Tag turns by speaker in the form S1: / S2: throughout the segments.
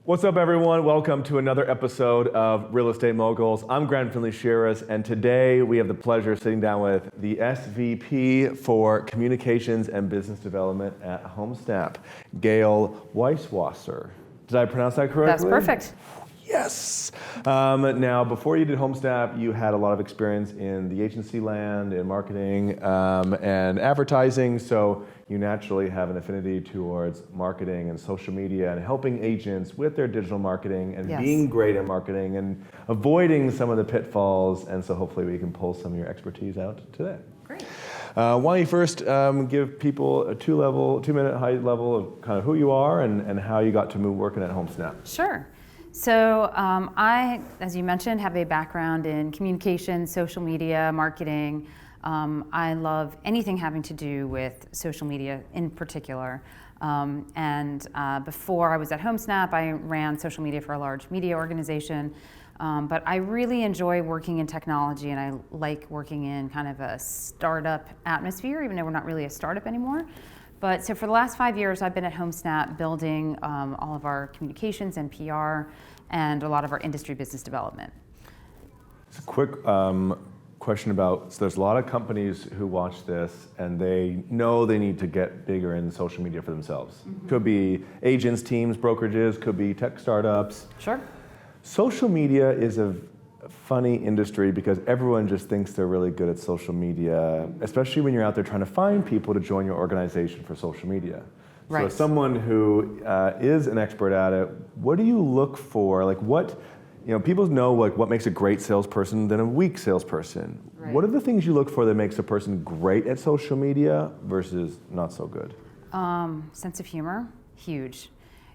S1: What's up, everyone? Welcome to another episode of Real Estate Moguls. I'm Findlay-Shirras, and today we have the pleasure of sitting down with the SVP for Communications and Business Development at HomeSnap, Gayle Weiswasser. Did I pronounce that correctly?
S2: That's perfect.
S1: Yes. Now, before you did HomeSnap, you had a lot of experience in the agency land, in marketing, and advertising, so you naturally have an affinity towards marketing and social media and helping agents with their digital marketing and being great at marketing and avoiding some of the pitfalls, and so hopefully we can pull some of your expertise out today.
S2: Great.
S1: Why don't you first give people a two-minute high level of kind of who you are and how you got to move working at HomeSnap.
S2: Sure. So I, as you mentioned, have a background in communication, social media, marketing. I love anything having to do with social media in particular. Before I was at HomeSnap, I ran social media for a large media organization. But I really enjoy working in technology, and I like working in kind of a startup atmosphere, even though we're not really a startup anymore. But so for the last 5 years, I've been at HomeSnap building all of our communications and PR and a lot of our industry business development.
S1: It's a quick question about, so there's a lot of companies who watch this and they know they need to get bigger in social media for themselves. Mm-hmm. Could be agents, teams, brokerages, could be tech startups.
S2: Sure.
S1: Social media is a funny industry because everyone just thinks they're really good at social media, especially when you're out there trying to find people to join your organization for social media.
S2: Right.
S1: So as someone who is an expert at it, what do you look for? Like people know like what makes a great salesperson than a weak salesperson. Right. What are the things you look for that makes a person great at social media versus not so good?
S2: Sense of humor, huge.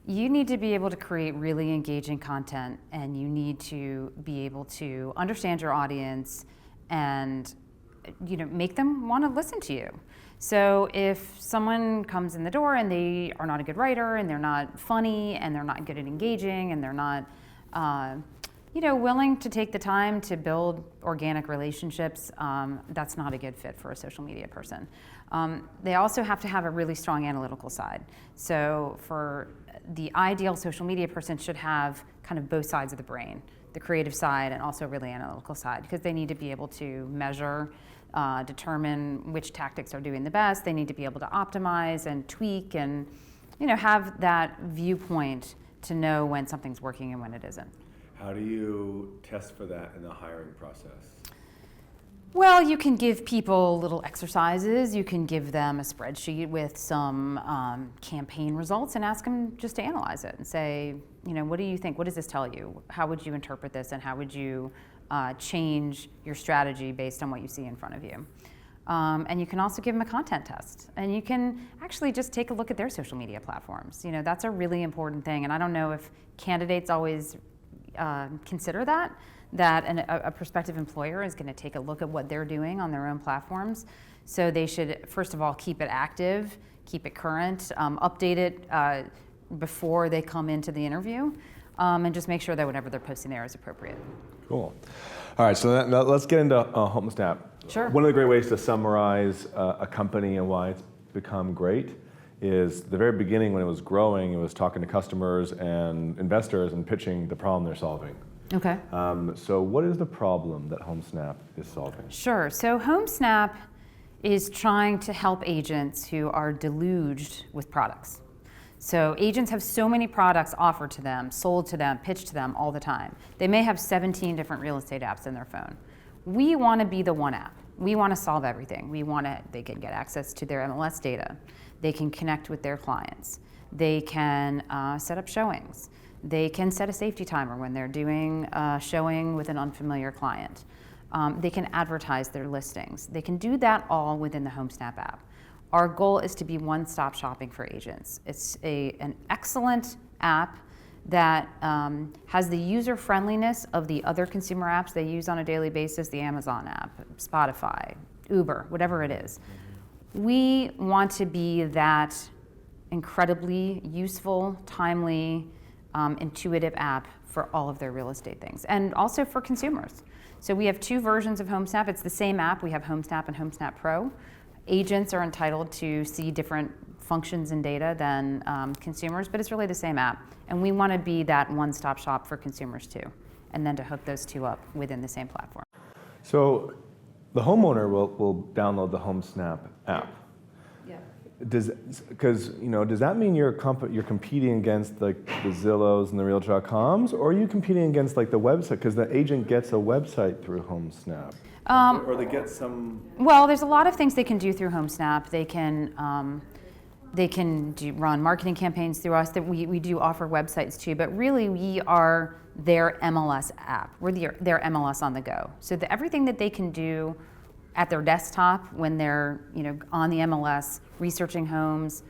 S2: You need to be able to create really engaging content, and you need to be able to understand your audience and make them want to listen to you. So if someone comes in the door and they are not a good writer and they're not funny and they're not good at engaging and they're not willing to take the time to build organic relationships, that's not a good fit for a social media person. They also have to have a really strong analytical side. So for the ideal social media person should have kind of both sides of the brain, the creative side and also really analytical side, because they need to be able to measure, determine which tactics are doing the best. They need to be able to optimize and tweak and have that viewpoint to know when something's working and when it isn't.
S1: How do you test for that in the hiring process?
S2: Well, you can give people little exercises. You can give them a spreadsheet with some campaign results and ask them just to analyze it and say, what do you think? What does this tell you? How would you interpret this, and how would you change your strategy based on what you see in front of you? And you can also give them a content test. And you can actually just take a look at their social media platforms. That's a really important thing. And I don't know if candidates always consider that a prospective employer is going to take a look at what they're doing on their own platforms. So they should, first of all, keep it active, keep it current, update it before they come into the interview, and just make sure that whatever they're posting there is appropriate.
S1: Cool. All right, so now let's get into HomeSnap.
S2: Sure.
S1: One of the great ways to summarize a company and why it's become great is the very beginning when it was growing, it was talking to customers and investors and pitching the problem they're solving.
S2: Okay.
S1: So what is the problem that HomeSnap is solving?
S2: Sure. So HomeSnap is trying to help agents who are deluged with products. So agents have so many products offered to them, sold to them, pitched to them all the time. They may have 17 different real estate apps in their phone. We want to be the one app. We want to solve everything. They can get access to their MLS data. They can connect with their clients. They can set up showings. They can set a safety timer when they're doing a showing with an unfamiliar client. They can advertise their listings. They can do that all within the HomeSnap app. Our goal is to be one-stop shopping for agents. It's an excellent app that has the user-friendliness of the other consumer apps they use on a daily basis, the Amazon app, Spotify, Uber, whatever it is. We want to be that incredibly useful, timely, intuitive app for all of their real estate things, and also for consumers. So we have two versions of HomeSnap. It's the same app. We have HomeSnap and HomeSnap Pro. Agents are entitled to see different functions and data than consumers, but it's really the same app. And we want to be that one-stop shop for consumers too, and then to hook those two up within the same platform.
S1: So the homeowner will download the HomeSnap app.
S2: Yeah.
S1: Does that mean you're competing against like the Zillows and the Realtor.coms, or are you competing against like the website? Because the agent gets a website through HomeSnap. Or they get some.
S2: Well, there's a lot of things they can do through HomeSnap. They can run marketing campaigns through us. That we do offer websites too, but really we are their MLS app. We're their MLS on the go. So everything that they can do at their desktop when they're on the MLS researching homes,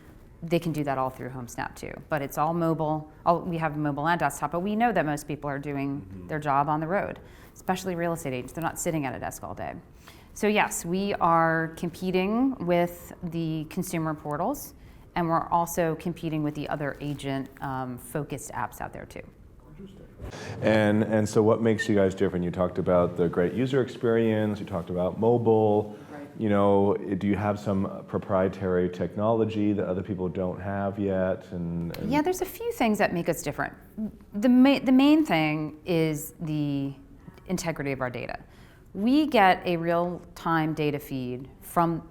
S2: they can do that all through HomeSnap too. But it's all mobile. We have mobile and desktop, but we know that most people are doing their job on the road, especially real estate agents. They're not sitting at a desk all day. So yes, we are competing with the consumer portals, and we're also competing with the other agent-focused apps out there too.
S1: And so what makes you guys different? You talked about the great user experience, you talked about mobile. Right. Do you have some proprietary technology that other people don't have yet?
S2: Yeah, there's a few things that make us different. The main thing is the integrity of our data. We get a real-time data feed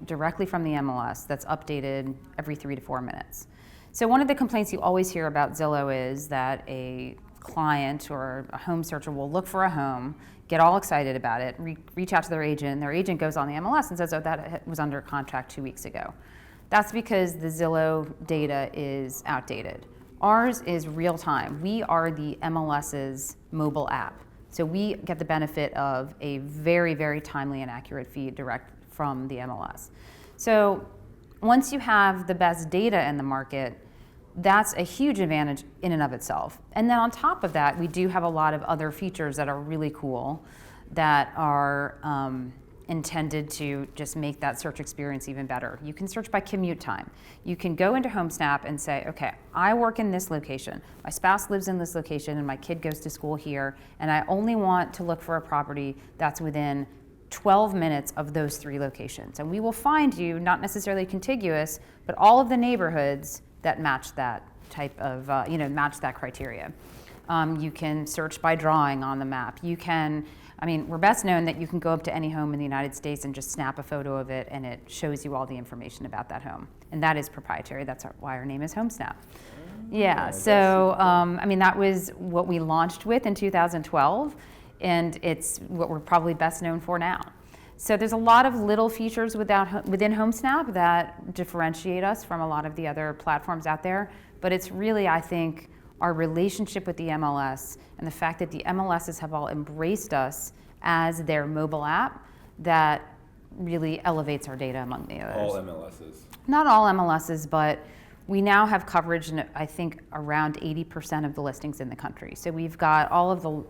S2: directly from the MLS that's updated every 3 to 4 minutes. So one of the complaints you always hear about Zillow is that a client or a home searcher will look for a home, get all excited about it, reach out to their agent goes on the MLS and says, oh, that was under contract 2 weeks ago. That's because the Zillow data is outdated. Ours is real time. We are the MLS's mobile app. So we get the benefit of a very, very timely and accurate feed direct from the MLS. So once you have the best data in the market, that's a huge advantage in and of itself. And then on top of that, we do have a lot of other features that are really cool that are intended to just make that search experience even better. You can search by commute time. You can go into HomeSnap and say, okay, I work in this location, my spouse lives in this location, and my kid goes to school here, and I only want to look for a property that's within 12 minutes of those 3 locations. And we will find you, not necessarily contiguous, but all of the neighborhoods that match that type of, match that criteria. You can search by drawing on the map. We're best known that you can go up to any home in the United States and just snap a photo of it, and it shows you all the information about that home. And that is proprietary. That's why our name is HomeSnap. Yeah, so, that was what we launched with in 2012, and it's what we're probably best known for now. So there's a lot of little features within HomeSnap that differentiate us from a lot of the other platforms out there, but it's really, I think, our relationship with the MLS and the fact that the MLSs have all embraced us as their mobile app that really elevates our data among the others.
S1: All MLSs? Not
S2: all MLSs, but we now have coverage in, I think, around 80% of the listings in the country. So we've got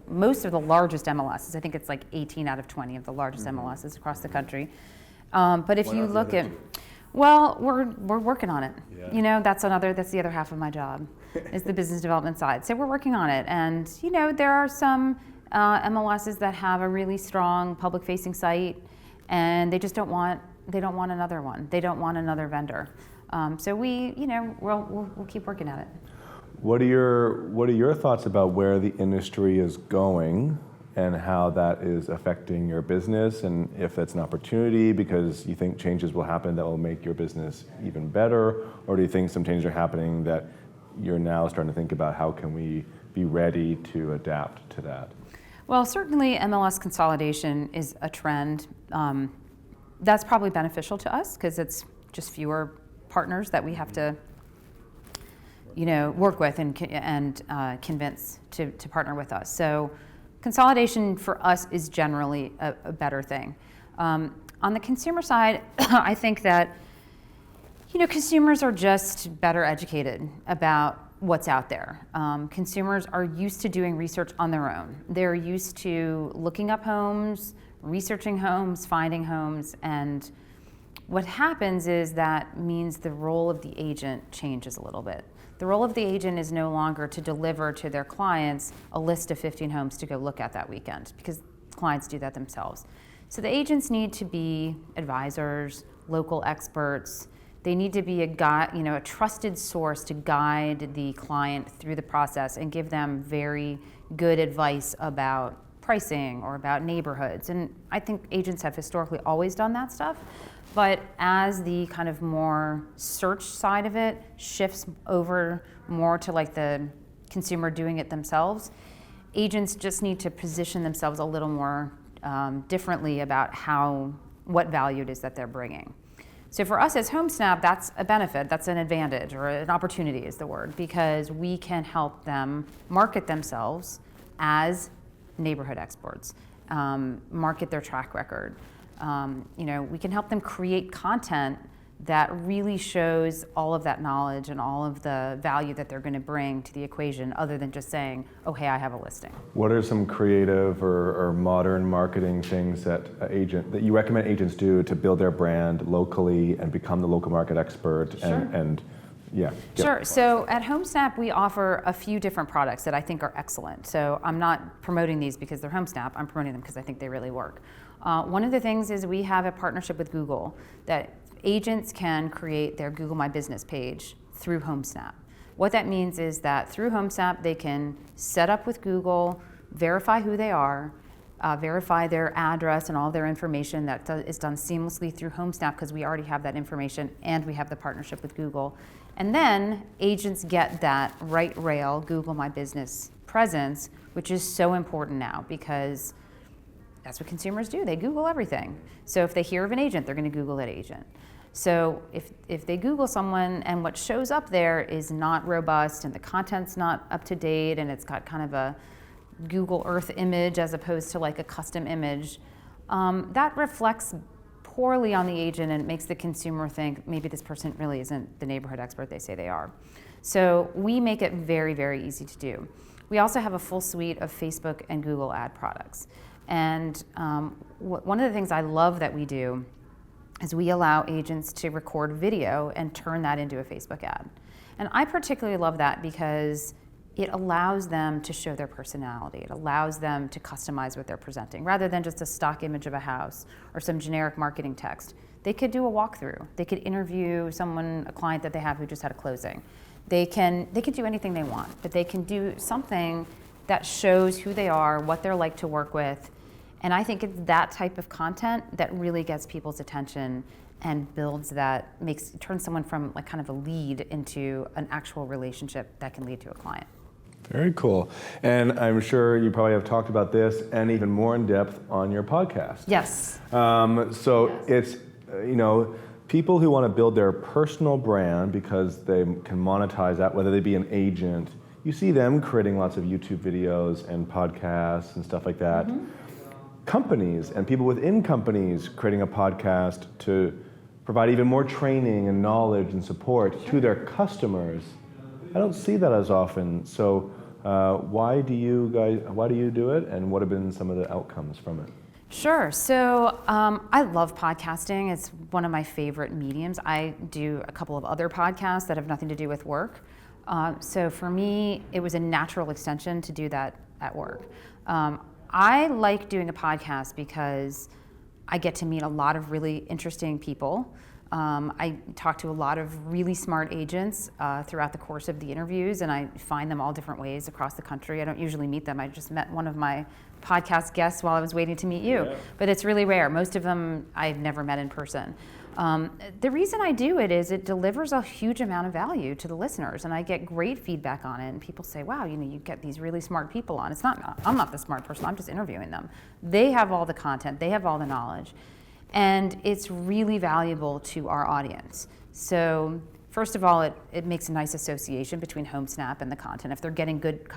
S2: most of the largest MLSs. I think it's like 18 out of 20 of the largest MLSs across the country. But if you look at, well, we're working on it. Yeah. That's the other half of my job, is the business development side. So we're working on it, and there are some MLSs that have a really strong public-facing site, and they just don't want another one. They don't want another vendor. So we'll keep working at it.
S1: What are your thoughts about where the industry is going and how that is affecting your business, and if that's an opportunity because you think changes will happen that will make your business even better, or do you think some changes are happening that you're now starting to think about how can we be ready to adapt to that?
S2: Well, certainly MLS consolidation is a trend. That's probably beneficial to us because it's just fewer partners that we have to work with and convince to partner with us. So consolidation for us is generally a better thing. On the consumer side, I think that consumers are just better educated about what's out there. Consumers are used to doing research on their own. They're used to looking up homes, researching homes, finding homes, and what happens is that means the role of the agent changes a little bit. The role of the agent is no longer to deliver to their clients a list of 15 homes to go look at that weekend, because clients do that themselves. So the agents need to be advisors, local experts. They need to be a trusted source to guide the client through the process and give them very good advice about pricing or about neighborhoods. And I think agents have historically always done that stuff. But as the kind of more search side of it shifts over more to like the consumer doing it themselves, agents just need to position themselves a little more differently about what value it is that they're bringing. So for us as HomeSnap, that's a benefit, that's an advantage, or an opportunity is the word, because we can help them market themselves as neighborhood experts, market their track record. We can help them create content that really shows all of that knowledge and all of the value that they're going to bring to the equation, other than just saying, oh, hey, I have a listing.
S1: What are some creative or modern marketing things that you recommend agents do to build their brand locally and become the local market expert?
S2: Sure. Sure. So at HomeSnap, we offer a few different products that I think are excellent. So I'm not promoting these because they're HomeSnap. I'm promoting them because I think they really work. One of the things is we have a partnership with Google that agents can create their Google My Business page through HomeSnap. What that means is that through HomeSnap, they can set up with Google, verify who they are, verify their address and all their information. That is done seamlessly through HomeSnap because we already have that information and we have the partnership with Google. And then agents get that right rail Google My Business presence, which is so important now because that's what consumers do. They Google everything. So if they hear of an agent, they're going to Google that agent. So if they Google someone and what shows up there is not robust and the content's not up to date and it's got kind of a Google Earth image as opposed to like a custom image, that reflects poorly on the agent and it makes the consumer think maybe this person really isn't the neighborhood expert they say they are. So we make it very, very easy to do. We also have a full suite of Facebook and Google ad products. And one of the things I love that we do is we allow agents to record video and turn that into a Facebook ad. And I particularly love that because it allows them to show their personality. It allows them to customize what they're presenting. Rather than just a stock image of a house or some generic marketing text, they could do a walkthrough. They could interview a client that they have who just had a closing. They could do anything they want, but they can do something that shows who they are, what they're like to work with. And I think it's that type of content that really gets people's attention and turns someone from like kind of a lead into an actual relationship that can lead to a client.
S1: Very cool. And I'm sure you probably have talked about this and even more in depth on your podcast.
S2: Yes.
S1: It's, people who want to build their personal brand because they can monetize that, whether they be an agent, you see them creating lots of YouTube videos and podcasts and stuff like that. Mm-hmm. Companies and people within companies creating a podcast to provide even more training and knowledge and support to their customers. I don't see that as often. So why do you do it, and what have been some of the outcomes from it?
S2: Sure. So I love podcasting. It's one of my favorite mediums. I do a couple of other podcasts that have nothing to do with work. So for me, it was a natural extension to do that at work. I like doing a podcast because I get to meet a lot of really interesting people. I talk to a lot of really smart agents throughout the course of the interviews, and I find them all different ways across the country. I don't usually meet them. I just met one of my podcast guests while I was waiting to meet you. Yeah. But it's really rare. Most of them I've never met in person. The reason I do it is it delivers a huge amount of value to the listeners, and I get great feedback on it. And people say, wow, you get these really smart people on. I'm not the smart person, I'm just interviewing them. They have all the content, they have all the knowledge. And it's really valuable to our audience. So first of all, it makes a nice association between HomeSnap and the content. If they're getting good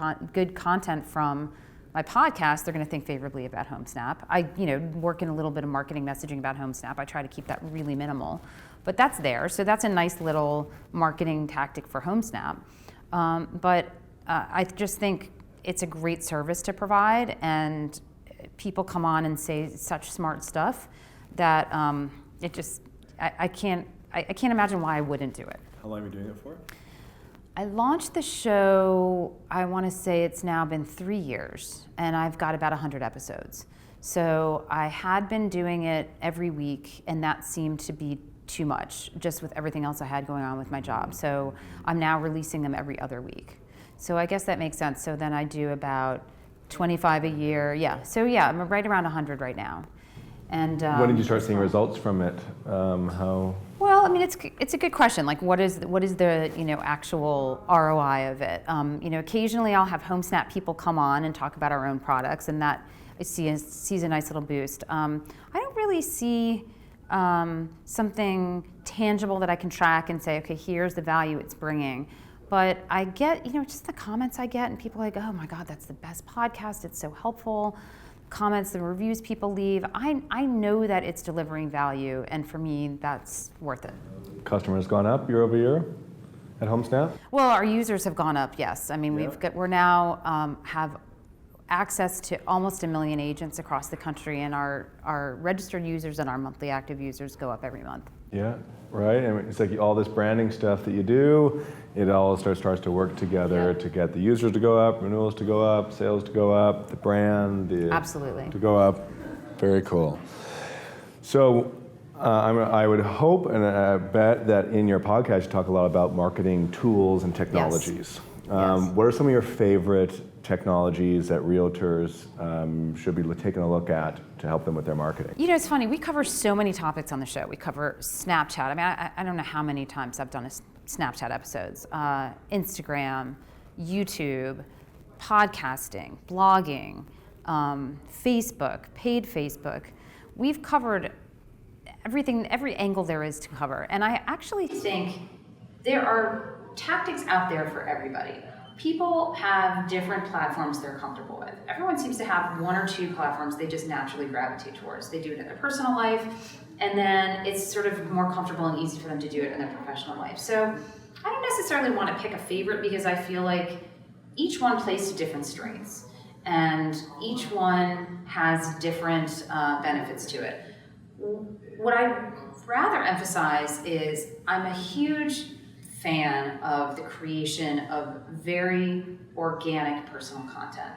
S2: content from my podcast, they're going to think favorably about HomeSnap. I work in a little bit of marketing messaging about HomeSnap. I try to keep that really minimal, but that's there. So that's a nice little marketing tactic for HomeSnap. But I just think it's a great service to provide, and people come on and say such smart stuff that I can't imagine why I wouldn't do it.
S1: How long have you been doing it for?
S2: I launched the show, I want to say it's now been 3 years, and I've got about 100 episodes. So I had been doing it every week, and that seemed to be too much, just with everything else I had going on with my job. So I'm now releasing them every other week. So I guess that makes sense. So then I do about 25 a year. Yeah. So yeah, I'm right around 100 right now. And
S1: when did you start seeing results from it? How?
S2: Well, I mean, it's a good question. Like, what is the actual ROI of it? Occasionally I'll have HomeSnap people come on and talk about our own products, and that sees a nice little boost. I don't really see something tangible that I can track and say, okay, here's the value it's bringing. But I get, just the comments I get, and people are like, oh my God, that's the best podcast. It's so helpful. Comments, the reviews people leave. I know that it's delivering value, and for me, that's worth it.
S1: Customers gone up year over year at HomeSnap?
S2: Well, our users have gone up, yes. I mean, we're now have access to almost 1 million agents across the country, and our registered users and our monthly active users go up every month. Yeah, right. And it's like all this branding stuff that you do, it all starts to work together to get the users to go up, renewals to go up, sales to go up, the brand Absolutely. To go up. Very cool. So I would hope and I bet that in your podcast you talk a lot about marketing tools and technologies. Yes. What are some of your favorite technologies that realtors should be taking a look at to help them with their marketing? It's funny, we cover so many topics on the show. We cover Snapchat. I mean, I don't know how many times I've done Snapchat episodes. Instagram, YouTube, podcasting, blogging, Facebook, paid Facebook. We've covered everything, every angle there is to cover. And I actually think there are tactics out there for everybody. People have different platforms they're comfortable with. Everyone seems to have one or two platforms they just naturally gravitate towards. They do it in their personal life, and then it's sort of more comfortable and easy for them to do it in their professional life. So I don't necessarily want to pick a favorite because I feel like each one plays to different strengths, and each one has different benefits to it. What I'd rather emphasize is I'm a huge fan of the creation of very organic personal content.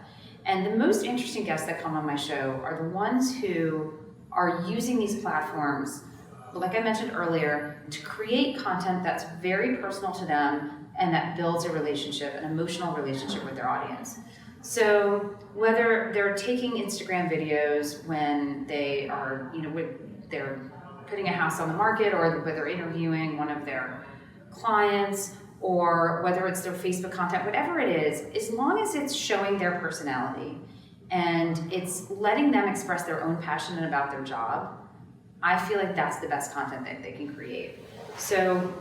S2: And the most interesting guests that come on my show are the ones who are using these platforms, like I mentioned earlier, to create content that's very personal to them and that builds a relationship, an emotional relationship with their audience. So whether they're taking Instagram videos when they are, they're putting a house on the market, or whether they're interviewing one of their clients, or whether it's their Facebook content, whatever it is, as long as it's showing their personality and it's letting them express their own passion about their job, I feel like that's the best content that they can create. So,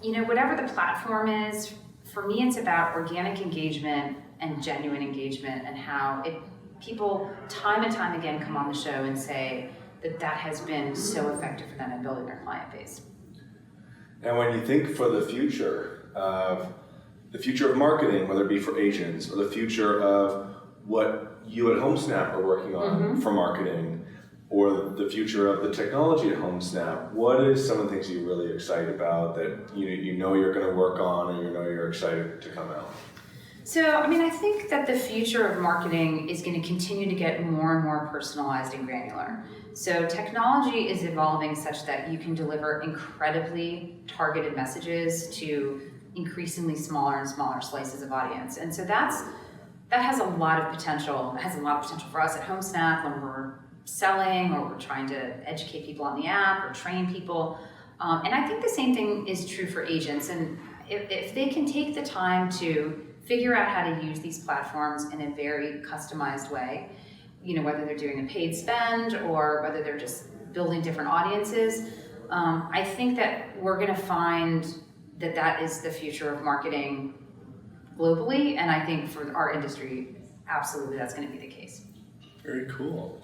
S2: whatever the platform is, for me it's about organic engagement and genuine engagement, and how people time and time again come on the show and say that has been so effective for them in building their client base.
S1: And when you think for the future of marketing, whether it be for agents, or the future of what you at HomeSnap are working on for marketing, or the future of the technology at HomeSnap, what is some of the things you're really excited about that you're going to work on, and you're excited to come out?
S2: So, I think that the future of marketing is going to continue to get more and more personalized and granular. So technology is evolving such that you can deliver incredibly targeted messages to increasingly smaller and smaller slices of audience. And so that has a lot of potential. It has a lot of potential for us at HomeSnap when we're selling, or we're trying to educate people on the app or train people. And I think the same thing is true for agents. And if they can take the time to figure out how to use these platforms in a very customized way, whether they're doing a paid spend or whether they're just building different audiences, I think that we're going to find that is the future of marketing globally, and I think for our industry, absolutely that's going to be the case.
S1: Very cool.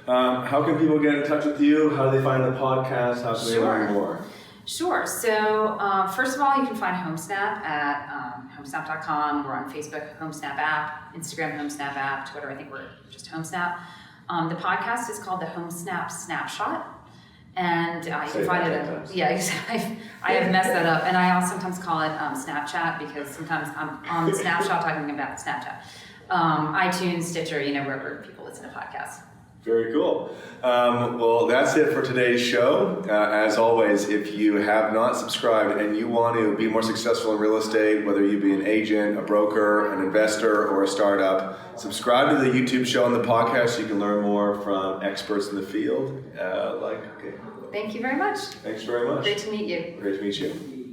S1: How can people get in touch with you? How do they find the podcast? How can they learn more?
S2: Sure. So first of all, you can find HomeSnap at homesnap.com. We're on Facebook, HomeSnap app, Instagram, HomeSnap app, Twitter, I think we're just HomeSnap. The podcast is called the HomeSnap Snapshot. And you can find it. I have messed that up. And I also sometimes call it Snapchat, because sometimes I'm on Snapshot talking about Snapchat. iTunes, Stitcher, wherever people listen to podcasts.
S1: Very cool. Well, that's it for today's show. As always, if you have not subscribed and you want to be more successful in real estate, whether you be an agent, a broker, an investor, or a startup, subscribe to the YouTube show and the podcast so you can learn more from experts in the field. Okay.
S2: Thank you very much.
S1: Thanks very much.
S2: Great to meet you.
S1: Great to meet you.